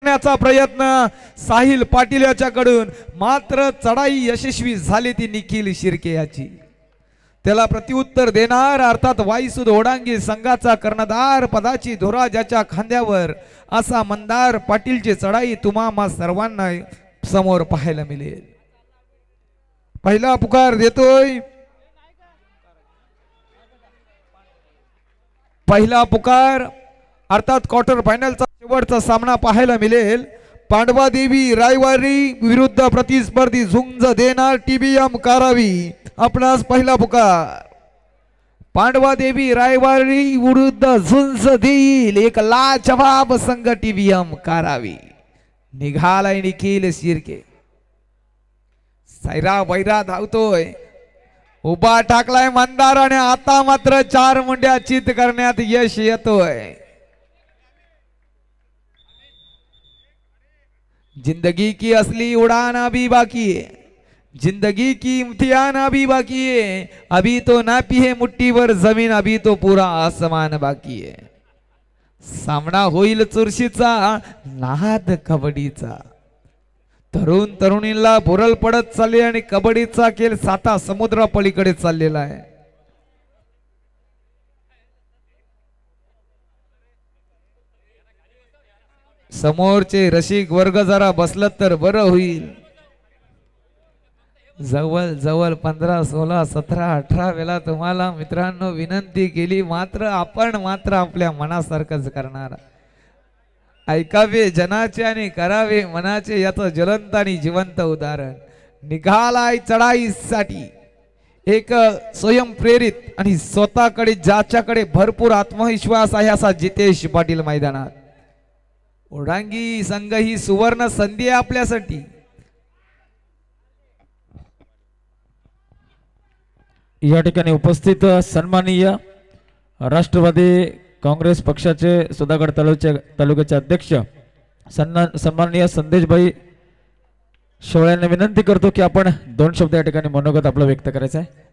करण्याचा प्रयत्न साहिल पाटील याच्याकडून, मात्र चढाई यशस्वी झाली ती निखिल शिर्के याची। त्याला प्रत्युत्तर देणार अर्थात वाईसुद ओढांगी संघाचा कर्णधार पदाची धुरा ज्याच्या खांद्यावर असा मंदार पाटीलची चढाई तुम्हा सर्वांना समोर पाहायला मिळेल। पहिला पुकार देतोय, पहिला पुकार अर्थात क्वार्टर फायनलचा शेवटचा सामना पाहायला मिळेल। पांडवा देवी रायवारी विरुद्ध प्रतिस्पर्धी झुंज देणार टीबीएम कारावी। आपणास पहिला पुकार, पांडवा देवी रायवारी विरुद्ध झुंज देईल एक लाजवाब संघ टीबीएम कारावी। निघालाय निखिल शिर्के, सायरा बैरा धावतोय, उभा टाकलाय मंदाराने, आता मात्र 4 मुंड्या चित करण्यात यश येतोय। जिंदगी की असली उड़ान अभी बाकी है, जिंदगी की इम्तिहान अभी बाकी है, अभी तो नापी है मुट्ठी भर जमीन, अभी तो पूरा आसमान बाकी है। सामना होईल चुरशीचा, नाद कबड्डीचा। तरुण तरुणींना बुरल पडत चालले आणि कबड्डीचा खेळ 7 समुद्रा पलीकडे चाललेला आहे। समोरचे रसिक वर्ग जरा बसलत तर बरं होईल। जवळ जवळ 15 16 17 18 वेळा तुम्हाला मित्रांनो विनंती केली, मात्र आपण आपल्या मनासारखंच करणार। ऐकावे जनाचे आणि करावे मनाचे याचं ज्वलंत आणि जिवंत उदाहरण। निघालाय चढाईसाठी एक स्वयंप्रेरित आणि स्वतःकडे ज्याच्याकडे भरपूर आत्मविश्वास आहे असा जितेश पाटील मैदानात। ओढांगी संघ ही सुवर्ण संधी आहे आपल्यासाठी। या ठिकाणी उपस्थित सन्माननीय राष्ट्रवादी काँग्रेस पक्षाचे सुधागड तालुक्याचे अध्यक्ष सन्माननीय संदेशभाई शेवळ्यांना विनंती करतो की आपण 2 शब्द या ठिकाणी मनोगत आपलं व्यक्त करायचं आहे।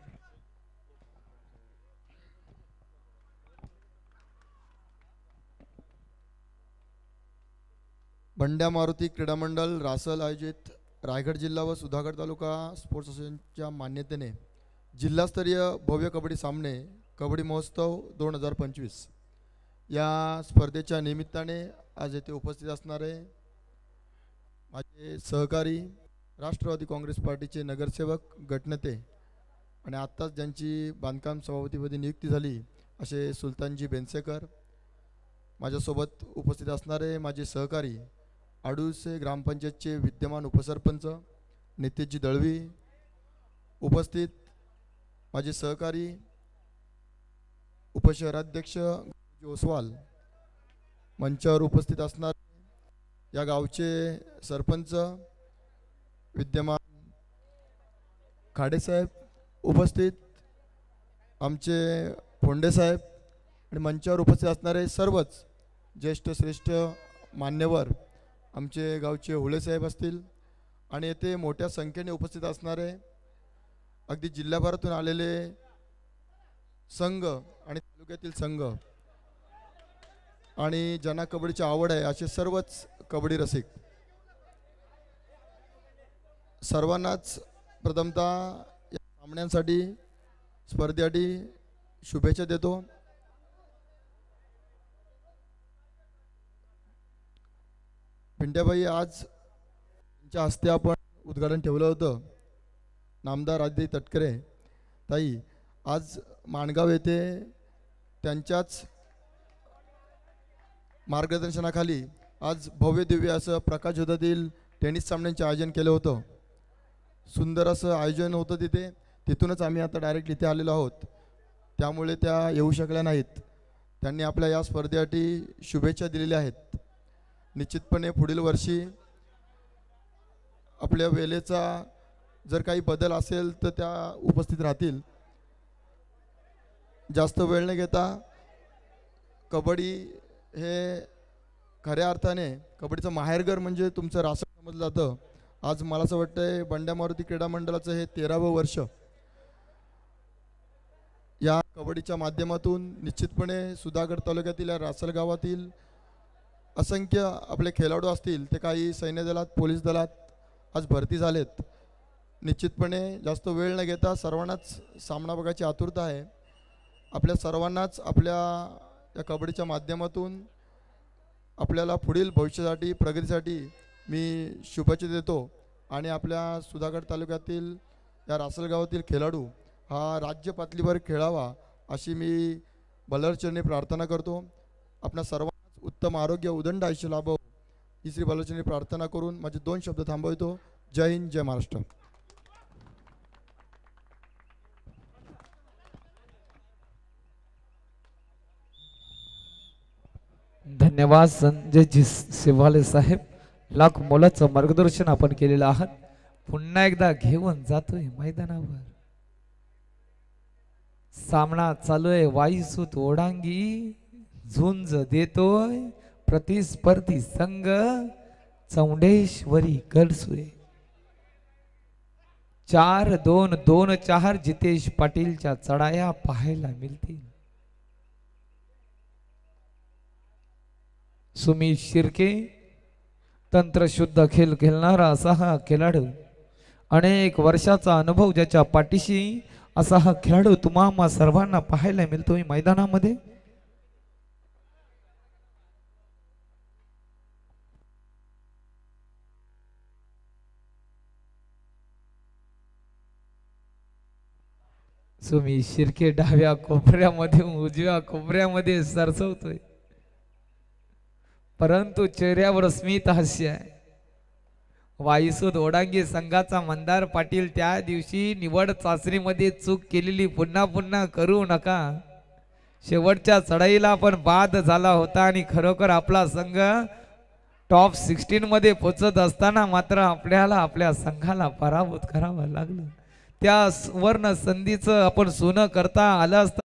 बंड्या मारुती क्रीडा मंडळ रासल आयोजित रायगड जिल्हा व सुधागड तालुका स्पोर्ट्स असोसिएशनच्या मान्यतेने जिल्हास्तरीय भव्य कबड्डी सामने कबड्डी महोत्सव 2025 या स्पर्धेच्या निमित्ताने आज येथे उपस्थित असणारे माझे सहकारी राष्ट्रवादी काँग्रेस पार्टीचे नगरसेवक गटनेते आणि आत्ताच ज्यांची बांधकाम सभापतीपदी नियुक्ती झाली असे सुलतानजी बेनसेकर, माझ्यासोबत उपस्थित असणारे माझे सहकारी आडूळसे ग्रामपंचायतचे विद्यमान उपसरपंच नितेशजी दळवी, उपस्थित माझे सहकारी उपशहराध्यक्ष ओसवाल, मंचावर उपस्थित असणारे या गावचे सरपंच विद्यमान खाडेसाहेब, उपस्थित आमचे फोंडे साहेब आणि मंचावर उपस्थित असणारे सर्वच ज्येष्ठ श्रेष्ठ मान्यवर आमचे गावचे होळे साहेब असतील आणि येथे मोठ्या संख्येने उपस्थित असणारे अगदी जिल्हाभरातून आलेले संघ आणि तालुक्यातील संघ आणि ज्यांना कबड्डीची आवड आहे असे सर्वच कबड्डी रसिक, सर्वांनाच प्रथमतः या सामन्यांसाठी स्पर्धेसाठी शुभेच्छा देतो। पिंट्याबाई, आज त्यांच्या हस्ते आपण उद्घाटन ठेवलं होतं। नामदार आदिती तटकरे ताई आज माणगाव येथे त्यांच्याच मार्गदर्शनाखाली आज भव्य दिव्य असं प्रकाश होतातील टेनिस सामन्यांचे आयोजन केलं होतं। सुंदर असं आयोजन होतं तिथे, तिथूनच आम्ही आता डायरेक्ट इथे आलेलो आहोत, त्यामुळे त्या येऊ शकल्या नाहीत। त्यांनी आपल्या या स्पर्धेसाठी शुभेच्छा दिलेल्या आहेत। निश्चितपणे पुढील वर्षी आपल्या वेळेचा जर काही बदल असेल तर त्या उपस्थित राहतील। जास्त वेळ न घेता कबड्डी हे खऱ्या अर्थाने कबड्डीचं माहेरघर म्हणजे तुमचं रासळ समजलं जातं। आज मला असं वाटतंय बंड्या मारुती क्रीडा मंडळाचं हे 13वे वर्ष या कबड्डीच्या माध्यमातून निश्चितपणे सुधागड तालुक्यातील या रासल गावातील असंख्य आपले खेळाडू असतील, ते काही सैन्य दलात, पोलीस दलात आज भरती झालेत. निश्चितपणे जास्त वेळ न घेता सर्वांनाच सामना बघायची आतुरता आहे. आपल्या सर्वांनाच आपल्या या कबड्डीच्या माध्यमातून आपल्याला पुढील भविष्यासाठी, प्रगतीसाठी मी शुभेच्छा देतो. आणि आपल्या सुधागड तालुक्यातील या रासल गावातील खेळाडू हा राज्य पातळीवर खेळावा अशी मी बल्लारचरणी प्रार्थना करतो. आपल्या सर्वांनाच उत्तम आरोग्य, उदंड आयुष्य लाभो ही श्री बल्लारचरणी प्रार्थना करून माझे 2 शब्द थांबवतो. जय हिंद, जय महाराष्ट्र. धन्यवाद संजयजी शिवाले साहेब. लाख मोलाचं मार्गदर्शन आपण केलेलं आहात. पुन्हा एकदा घेऊन जातोय मैदानावर. सामना चालू आहे. वाईसूत ओढांगी झुंज देतोय प्रतिस्पर्धी संघ चौंडेश्वरी गडसुरे. 4-2-2-4 जितेश पाटीलच्या चढाया पाहायला मिळतील. सुमित शिर्के तंत्रशुद्ध खेळ खेळणारा असा हा खेळाडू, अनेक वर्षाचा अनुभव ज्याच्या पाठीशी असा हा खेळाडू तुम्हा सर्वांना पाहायला मिळतोय मैदानामध्ये. सुमित शिर्के डाव्या कोपऱ्यामध्ये उजव्या कोपऱ्यामध्ये सरसवतोय, परंतु चेहऱ्यावर स्मित हास्य आहे. वाईसूद ओढांगी संघाचा मंदार पाटील त्या दिवशी निवड चाचणीमध्ये चूक केलेली पुन्हा पुन्हा करू नका. शेवटच्या चढाईला पण बाद झाला होता आणि खरोखर आपला संघ टॉप 16 मध्ये पोचत असताना मात्र आपल्याला आपल्या संघाला पराभूत करावं लागलं. त्या सुवर्ण संधीचं आपण सोनं करता आलं असतं.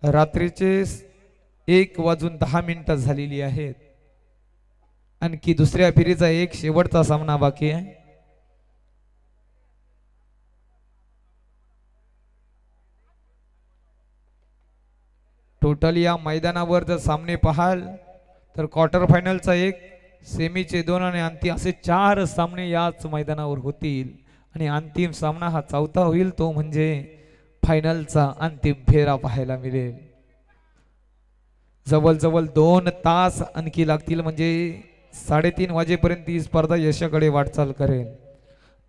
रात्रीचे 1:10 झालेली आहेत. आणखी दुसऱ्या फेरीचा एक शेवटचा सामना बाकी आहे. टोटल या मैदानावर जर सामने पाहाल तर क्वार्टर फायनलचा एक, सेमीचे 2 आणि अंतिम असे 4 सामने याच मैदानावर होतील. आणि अंतिम सामना हा चौथा होईल, तो म्हणजे फायनलचा अंतिम फेरा पाहायला मिळेल. जवळजवळ 2 तास आणखी लागतील, म्हणजे 3:30 वाजेपर्यंत ही स्पर्धा यशाकडे वाटचाल करेल.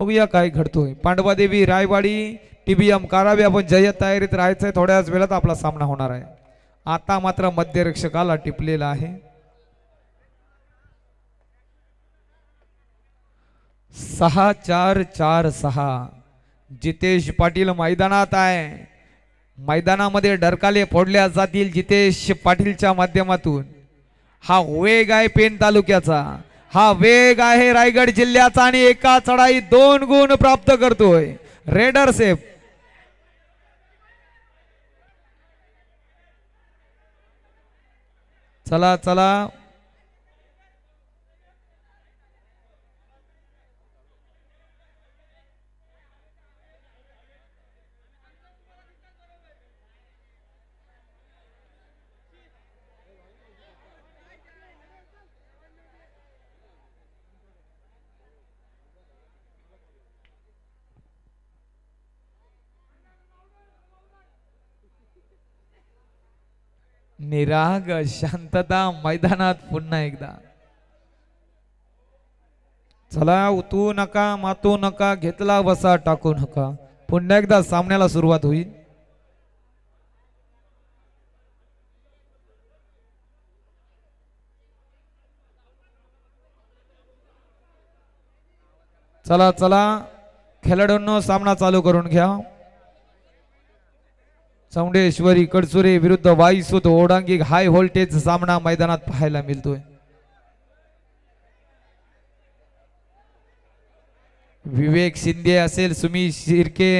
बघूया काय घडतोय. पांडवादेवी रायवाडी TBM कारावे, आपण जय तयारीत राहायचंय. थोड्याच वेळात आपला सामना होणार आहे. आता मात्र मध्यरक्षकाला टिपलेला आहे. 6-4-4-6 जितेश पाटील मैदानात आहे. मैदानामध्ये डरकाले फोडल्या जातील जितेश पाटीलच्या माध्यमातून. हा वेग आहे पेण तालुक्याचा, हा वेग आहे रायगड जिल्ह्याचा आणि एका चढाई 2 गुण प्राप्त करतोय रेडर सेफ. चला चला निराग शांतता मैदानात पुन्हा एकदा. चला उतू नका, मातू नका, घेतला बसा टाकू नका. पुन्हा एकदा सामन्याला सुरुवात होईल. चला चला खेळाडूंनो सामना चालू करून घ्या. चौंडेश्वरी कडसुरे विरुद्ध वाईसूत ओढांगी हाय व्होल्टेज सामना मैदानात पाहायला मिळतोय. विवेक शिंदे असेल, सुमी शिर्के,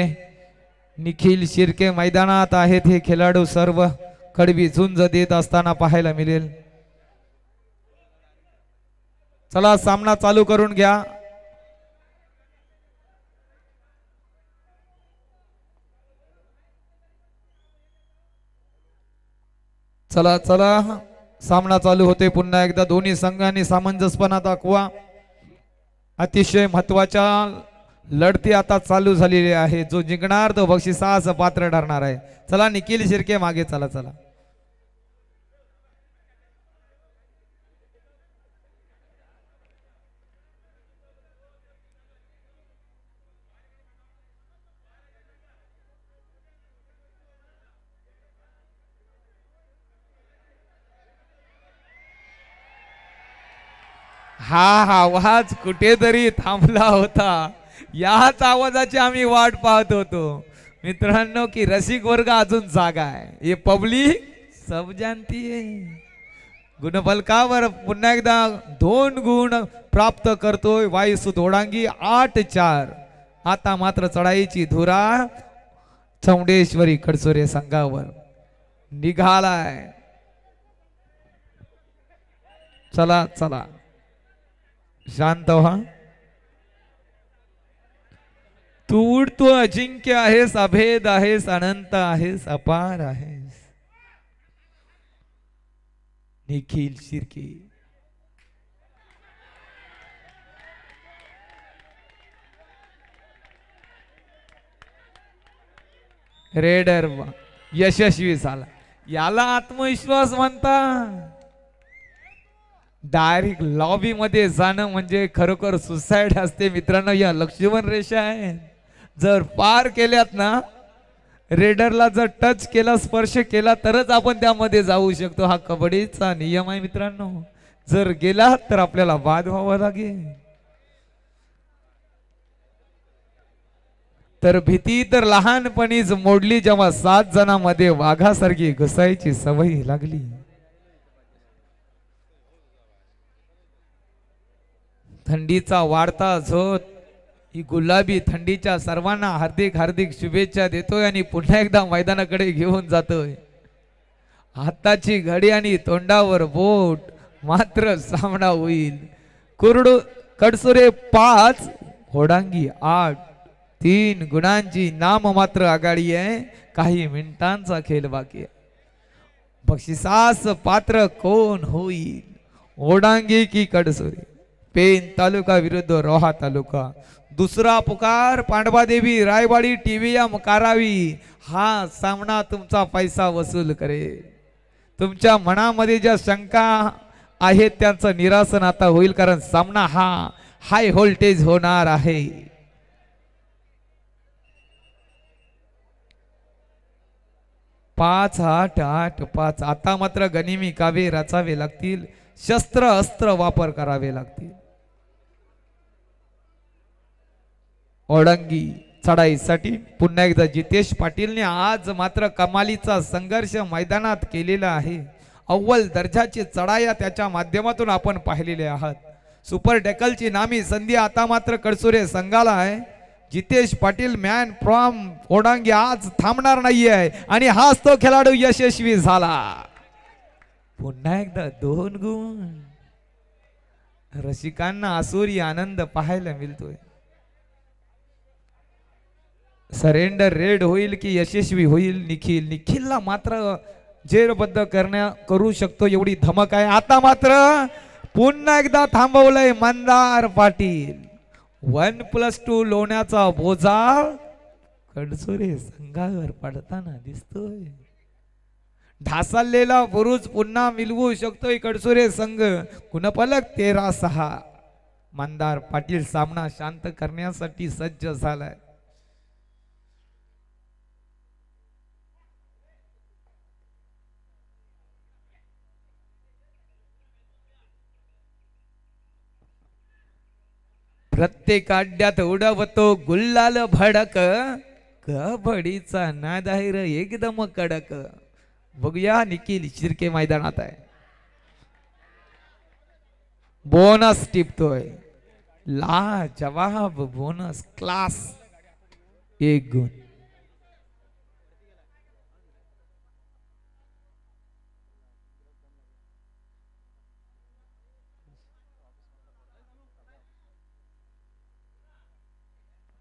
निखिल शिर्के मैदानात आहेत. हे खेळाडू सर्व कडवी झुंज देत असताना पाहायला मिळेल. चला सामना चालू करून घ्या. चला चला सामना चालू होते पुन्हा एकदा. दोन्ही संघांनी सामंजस्यपणा दाखवा. अतिशय महत्वाच्या लढती आता चालू झालेली आहे. जो जिंकणार तो बक्षिसास पात्र ठरणार आहे. चला निखिल शिर्के मागे चला चला. हा आवाज कुठेतरी थांबला होता. याच आवाजाची आम्ही वाट पाहत होतो मित्रांनो, की रसिक वर्ग अजून जागा आहे. हे पब्लिक सब जानती है. गुणफलकावर पुन्हा एकदा 2 गुण प्राप्त करतोय वाईसूत ओढांगी 8-4. आता मात्र चढाईची धुरा चौंडेश्वरी कडसोरे संघावर निघालाय. चला चला शांत व्हा. तू उडतो अजिंक्य आहेस, अभेद आहेस, अनंत आहेस, अपार आहेस. निखिल शिर्के रेडर यशस्वी झाला. याला आत्मविश्वास म्हणतात. डायरेक्ट लॉबी मध्ये जाणं म्हणजे खरोखर सुसाईड असते मित्रांनो. या लक्ष्मण रेषा आहेत, जर पार केल्यात ना, रेडरला जर टच केला, स्पर्श केला तरच आपण त्यामध्ये जाऊ शकतो. हा कबड्डीचा नियम आहे मित्रांनो. जर गेला तर आपल्याला बाद व्हावं लागेल. तर भीती तर लहानपणीच मोडली जेव्हा 7 जणांमध्ये वाघासारखी घुसायची सवय लागली. थंडीचा वाढता झोत, ही गुलाबी थंडीच्या सर्वांना हार्दिक हार्दिक शुभेच्छा देतोय आणि पुन्हा एकदा मैदानाकडे घेऊन जातोय. हाताची घडी आणि तोंडावर बोट, मात्र सामना होईल. कडसुरे 5, होडांगी 8. 3 गुणांची नाम मात्र आघाडी आहे. काही मिनिटांचा खेळ बाकी आहे. बक्षिसास पात्र कोण होईल, ओडांगी की कडसुरे? पेन तालुका विरुद्ध रोहा तालुका. दुसरा पुकार पांडवादेवी रायवाडी TVM कारावी. हा सामना तुमचा पैसा वसूल करेल. तुमच्या मनामध्ये ज्या शंका आहेत त्यांचं निरासन आता होईल, कारण सामना हा हाय व्होल्टेज होणार आहे. पाच 8 8 5. आता मात्र गनिमी कावे रचावे लागतील, शस्त्र अस्त्र वापर करावे लागतील. ओडंगी चढाईसाठी पुन्हा एकदा जितेश पाटीलने आज मात्र कमालीचा संघर्ष मैदानात केलेला आहे. अव्वल दर्जाची चढाया त्याच्या माध्यमातून आपण पाहिलेले आहात. सुपर डेकलची नामी संधी आता मात्र कडसुरे संघाला आहे. जितेश पाटील मॅन फ्रॉम ओडांगी आज थांबणार नाहीये आणि हाच तो खेळाडू यशस्वी झाला. पुन्हा एकदा 2 गुण. रसिकांना आसुरी आनंद पाहायला मिळतोय. सरेंडर रेड होईल की यशस्वी होईल निखिल? निखिलला मात्र जेरबद्ध करू शकतो एवढी धमक आहे. आता मात्र पुन्हा एकदा थांबवलंय मंदार पाटील. 1+2 लोण्याचा बोजा कडसुरे संघावर पडताना दिसतोय. ढासळलेला बुरुज पुन्हा मिळवू शकतोय कडसुरे संघ. गुणफलक 13-6. मंदार पाटील सामना शांत करण्यासाठी सज्ज झालाय. प्रत्येक अड्ड्यात उडवतो गुल्लाल भडक, कबड्डीचा नाद आहे रे एकदम कडक. बघूया निखिल शिर्के मैदानात आहे. बोनस टिपतोय. ला जवाब बोनस क्लास 1 गुण.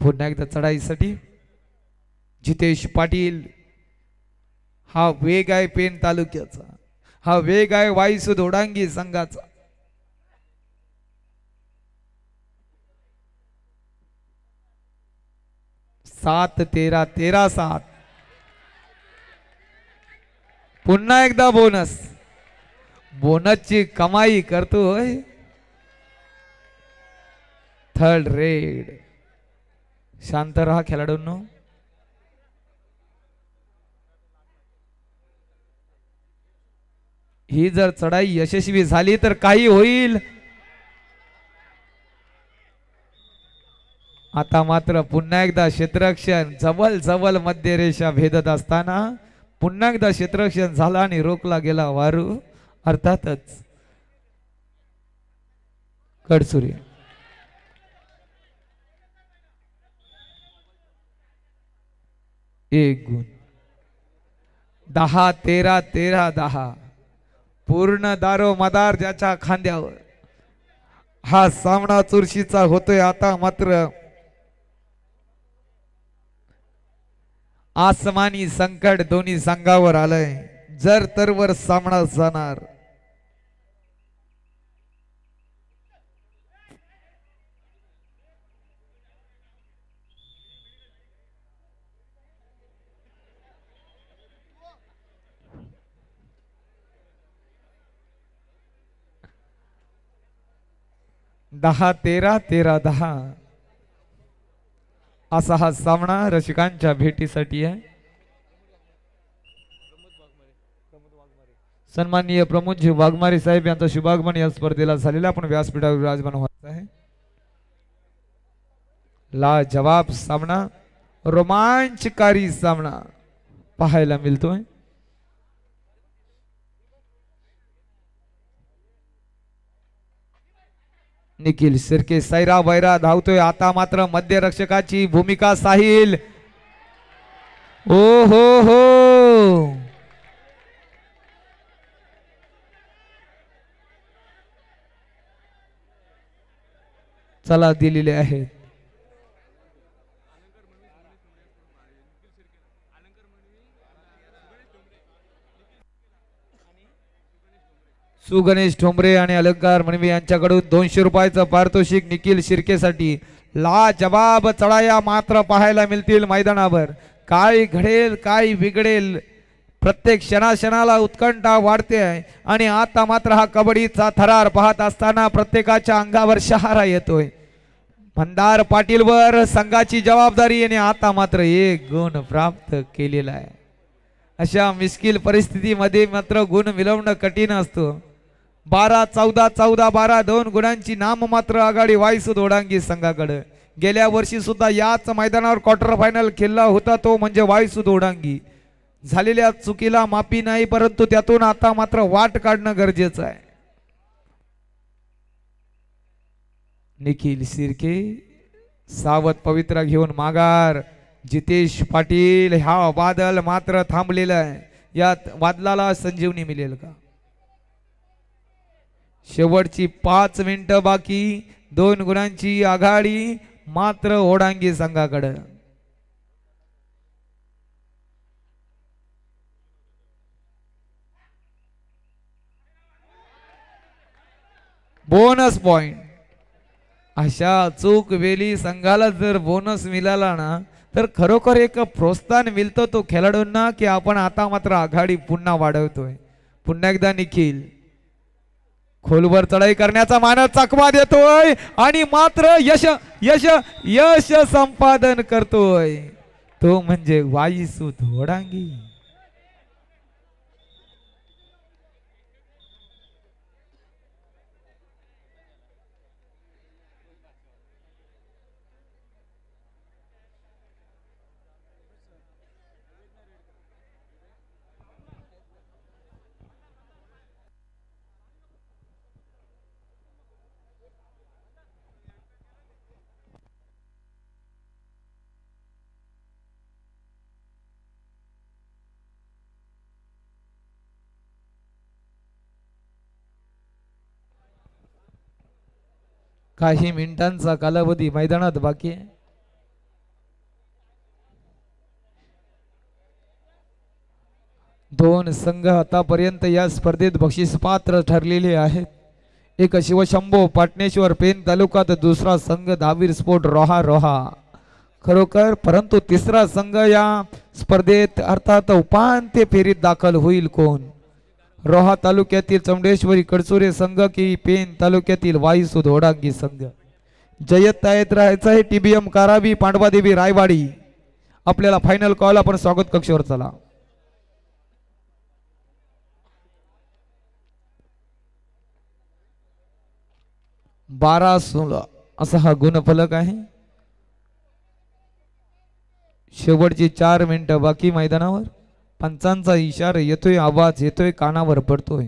पुन्हा एकदा चढाईसाठी जितेश पाटील. हा वेग आहे पेन तालुक्याचा, हा वेग आहे वाईसू ओडांगी संघाचा. सात 13-7. पुन्हा एकदा बोनस. बोनसची कमाई करतोय. Third red. शांत रहा खेळाडूंनो. ही जर चढाई यशस्वी झाली तर काही होईल. आता मात्र पुन्हा एकदा क्षेत्ररक्षण जवळ मध्य रेषा भेदत असताना पुन्हा एकदा क्षेत्ररक्षण झाला आणि रोखला गेला वारू. अर्थातच कडसुरे. 1 गुण. 10-13-10. पूर्ण दारो मदार ज्याच्या खांद्यावर. हा सामना चुरशीचा होतोय. आता मात्र आसमानी संकट दोन्ही संघावर आलंय. जर तरवर सामना जाणार. दहा 13-10 असा हा सामना रसिकांच्या भेटीसाठी आहे. सन्माननीय प्रमोदजी वाघमारे साहेब यांचा शुभागमन या स्पर्धेला झालेला आपण व्यासपीठावर विराजमान होत आहे. ला जवाब सामना, रोमांचकारी सामना पाहायला मिळतोय. निखिल शिर्के सैरा बैरा धावतोय. आता मात्र मध्य रक्षकाची भूमिका साहिल. ओ हो हो चला दिलेले आहेत. सुगणेश ठोंबरे आणि अलंकार म्हणवी यांच्याकडून 200 रुपयाचं पारितोषिक निखिल शिर्केसाठी. ला जवाब चढाया मात्र पाहायला मिळतील मैदानावर. काय घडेल काय बिघडेल प्रत्येक क्षणाला उत्कंठा वाढते आहे आणि आता मात्र हा कबड्डीचा थरार पाहत असताना प्रत्येकाच्या अंगावर शहारा येतोय. मंदार पाटील वर संघाची जबाबदारी आणि आता मात्र एक गुण प्राप्त केलेला आहे. अशा मिश्किल परिस्थितीमध्ये मात्र गुण मिळवणं कठीण असतो. 12-14-14-12 2 गुणांची नाम मात्र आघाडी वाईसुद ओढांगी संघाकडे. गेल्या वर्षी सुद्धा याच मैदानावर क्वार्टर फायनल खेळला होता तो म्हणजे वाईसुद ओढांगी. झालेल्या चुकीला माफी नाही, परंतु त्यातून आता मात्र वाट काढणं गरजेचं आहे. निखिल शिर्के सावध पवित्रा घेऊन माघार. जितेश पाटील हा वादळ मात्र थांबलेला आहे. यात वादळाला संजीवनी मिळेल का? शेवटची 5 मिनिटं बाकी. 2 गुणांची आघाडी मात्र ओढांगी संघाकडे. Bonus point. अशा चूक वेळी संघाला जर बोनस मिळाला ना तर खरोखर एक प्रोत्साहन मिळतो तो खेळाडूंना की आपण आता मात्र आघाडी पुन्हा वाढवतोय. पुन्हा एकदा निखिल खोलवर चढाई करण्याचा मानस चकवा देतोय आणि मात्र यश यश यश संपादन करतोय तो म्हणजे वाईसुद ओढांगी. काही मिनिटांचा कालावधी मैदानात बाकी आहे. दोन संघ आतापर्यंत या स्पर्धेत बक्षीस पात्र ठरलेले आहेत. एक शिवशंभो पाटणेश्वर पेन तालुका तर दुसरा संघ दहावीर स्पोर्ट रोहा. खरोखर परंतु तिसरा संघ या स्पर्धेत अर्थात उपांत्य फेरीत दाखल होईल कोण? रोहा तालुक्यातील चौंडेश्वरी कडचोरे संघ की पेन तालुक्यातील वाईसुद ओढांगी संघ? जयत तयात राहायचं आहे. TBM कारावी पांडवादेवी रायवाडी. आपल्याला फायनल कॉल. आपण स्वागत कक्षावर चला. 12-16 असा हा गुणफलक आहे. शेवटची 4 मिनिटं बाकी मैदानावर. पंचांचा इशारा येतोय, आवाज येतोय, कानावर पडतोय.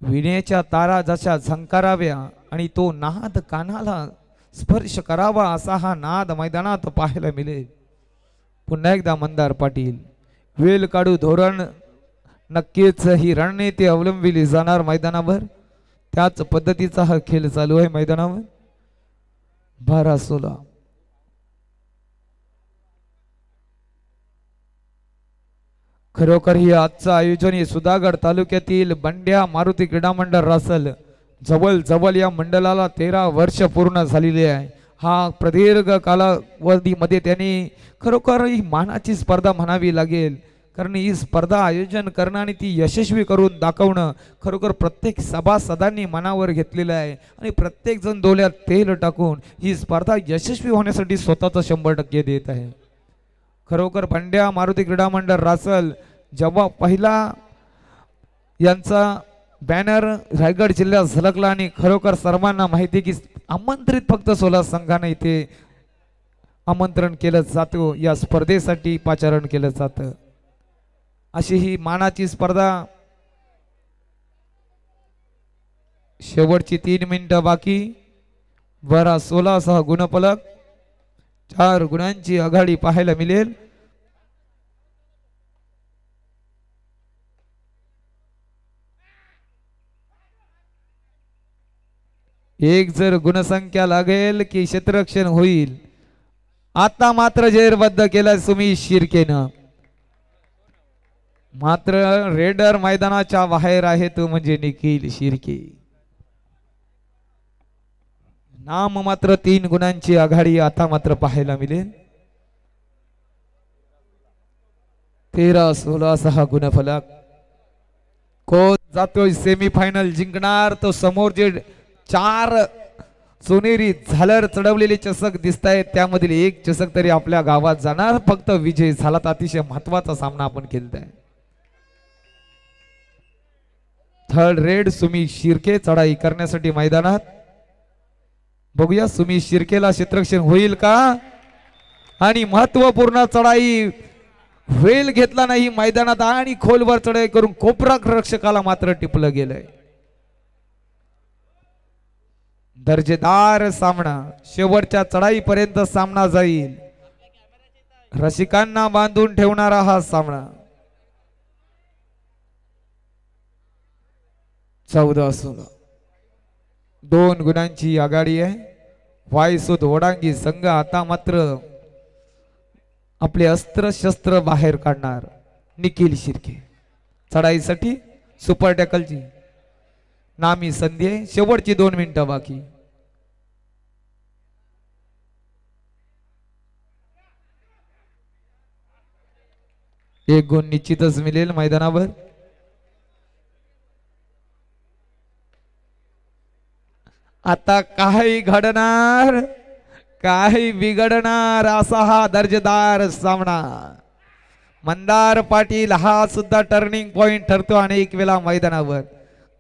विण्याच्या तारा जशा झंकाराव्या आणि तो नाद कानाला स्पर्श करावा असा हा नाद मैदानात पाहायला मिळेल. पुन्हा एकदा मंदार पाटील वेल काढू धोरण नक्कीच ही रणनीती अवलंबिली जाणार मैदानावर. त्याच पद्धतीचा हा खेळ चालू आहे मैदानावर. 12-16 खरोखर ही आजचं आयोजन हे सुधागड तालुक्यातील बंड्या मारुती क्रीडा मंडळ रासल जवळ या मंडळाला 13 वर्ष पूर्ण झालेली आहे. हा प्रदीर्घ कालावधीमध्ये त्यांनी खरोखर ही मानाची स्पर्धा म्हणावी लागेल, कारण ही स्पर्धा आयोजन करणं आणि ती यशस्वी करून दाखवणं खरोखर प्रत्येक सभासदांनी मनावर घेतलेलं आहे आणि प्रत्येक जण डोल्यात तेल टाकून ही स्पर्धा यशस्वी होण्यासाठी स्वतःचं 100% देत आहे. खरोखर बंड्या मारुती क्रीडा मंडळ रासल जेव्हा पहिला यांचा बॅनर रायगड जिल्ह्यात झलकला आणि खरोखर सर्वांना माहिती की आमंत्रित फक्त 16 संघांना इथे आमंत्रण केलं जातं, या स्पर्धेसाठी पाचारण केलं जातं. अशी ही मानाची स्पर्धा. शेवटची 3 मिनिटं बाकी. 12-16 सह गुणफलक. 4 गुणांची आघाडी पाहायला मिळेल. एक जर गुणसंख्या लागेल की क्षेत्ररक्षण होईल. आता मात्र जेरबद्ध केलं सुमी शिर्केनं. मात्र रेडर मैदानाच्या बाहेर आहे तो म्हणजे निखिल शिर्के. नाम मात्र 3 गुणांची आघाडी आता मात्र पाहायला मिळेल. 13-16 6 गुणफलक. कोण जातोय सेमीफायनल जिंकणार. तो समोर जे 4 सोनेरी झालर चढवलेले चषक दिसत आहेत त्यामधील एक चषक तरी आपल्या गावात जाणार. फक्त विजय झाला तर अतिशय महत्वाचा सामना आपण केलाय. थर्ड रेड सुमी शिर्के चढाई करण्यासाठी मैदानात. बघूया सुमी शिर्केला क्षेत्ररक्षण होईल का आणि महत्वपूर्ण चढाई वेल घेतला नाही मैदानात आणि खोलवर चढाई करून कोपरा रक्षकाला मात्र टिपलं गेलंय. दर्जेदार सामना शेवटच्या चढाईपर्यंत सामना जाईल. रसिकांना बांधून ठेवणारा हा सामना. 14-16 2 गुणांची आघाडी आहे. वायसुद ओडांगी संघ आता मात्र आपले अस्त्र शस्त्र बाहेर काढणार. निखिल शिर्के चढाईसाठी सुपर टॅकलची नामी संधी आहे. शेवटची 2 मिनिटं बाकी. एक गुण निश्चितच मिळेल मैदानावर. आता काही घडणार काही बिघडणार असा हा दर्जेदार सामना. मंदार पाटील हा सुद्धा टर्निंग पॉइंट ठरतो अनेक वेळा मैदानावर.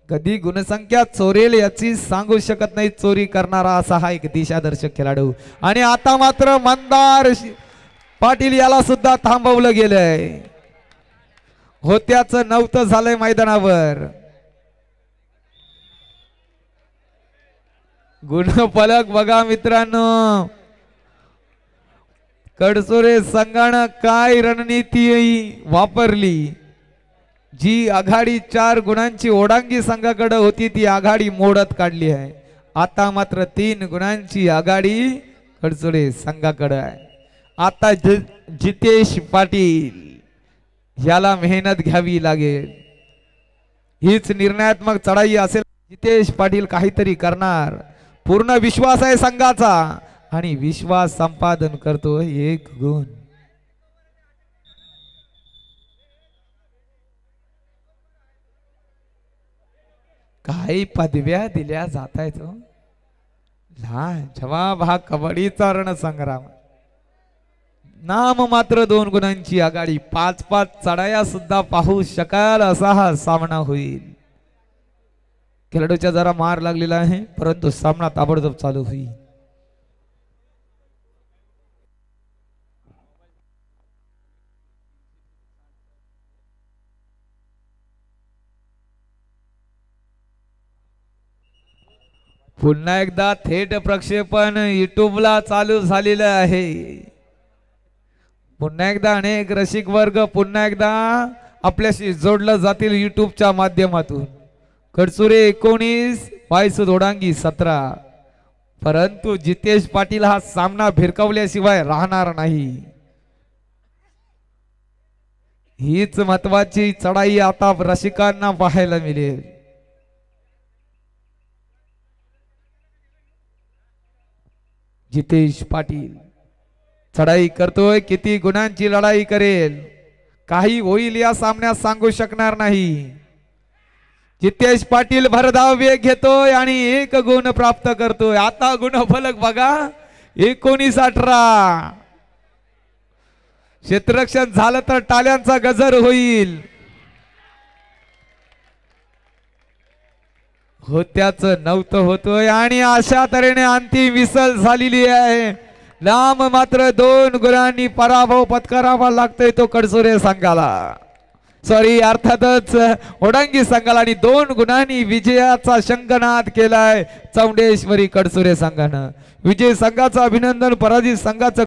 कधी गुणसंख्या चोरेल याची सांगू शकत नाही. चोरी करणारा असा हा एक दिशादर्शक खेळाडू. आणि आता मात्र मंदार पाटील याला सुद्धा थांबवलं गेलंय. होत्याच नव्हतं झालंय मैदानावर. गुणफलक बघा मित्रांनो. कडसोरे संघानं काय रणनीती वापरली. जी आघाडी 4 गुणांची ओडांगी संघाकडे होती ती आघाडी मोडत काढली आहे. आता मात्र 3 गुणांची आघाडी कडसोरे संघाकडे आहे. आता जितेश पाटील याला मेहनत घ्यावी लागेल. हीच निर्णयात्मक चढाई असेल. जितेश पाटील काहीतरी करणार. पूर्ण विश्वास आहे संघाचा आणि विश्वास संपादन करतो 1 गुण. काही पदव्या दिल्या जात आहेत. लहान जवाब हा कबड्डीचा रणसंग्राम. नाम मात्र 2 गुणांची आघाडी. 5-5 चढाया सुद्धा पाहू शकाल असा हा सामना होईल. खेळाडूच्या जरा मार लागलेला आहे परंतु सामना ताबडतोब चालू होईल. पुन्हा एकदा थेट प्रक्षेपण युट्यूबला चालू झालेलं आहे. पुन्हा एकदा अनेक रसिक वर्ग पुन्हा एकदा आपल्याशी जोडलं जातील युट्यूबच्या माध्यमातून. कडसुरे 19 वायसुद ओडांगी 17. परंतु जितेश पाटील हा सामना भिरकावल्याशिवाय राहणार नाही. हीच महत्वाची चढाई आता रसिकांना पाहायला मिळेल. जितेश पाटील चढाई करतोय. किती गुणांची लढाई करेल काही होईल या सामन्यात सांगू शकणार नाही. जितेश पाटील भरधाव वेग घेतोय आणि 1 गुण प्राप्त करतोय. आता गुणफलक बघा 19-18. क्षेत्ररक्षण झालं तर टाळ्यांचा गजर होईल. होत्याच नव्हतं होतोय आणि अशा तऱ्हेने अंतिम विसल झालेली आहे. लांब मात्र 2 गुणांनी पराभव पत्करावा लागतोय तो कडसुरे संघाला. सॉरी अर्थातच ओडांगी संघाला. आणि 2 गुणांनी विजयाचा शंखनाद केलाय चौंडेश्वरी कडसुरे संघानं. विजय संघाचं अभिनंदन. पराजित संघाचं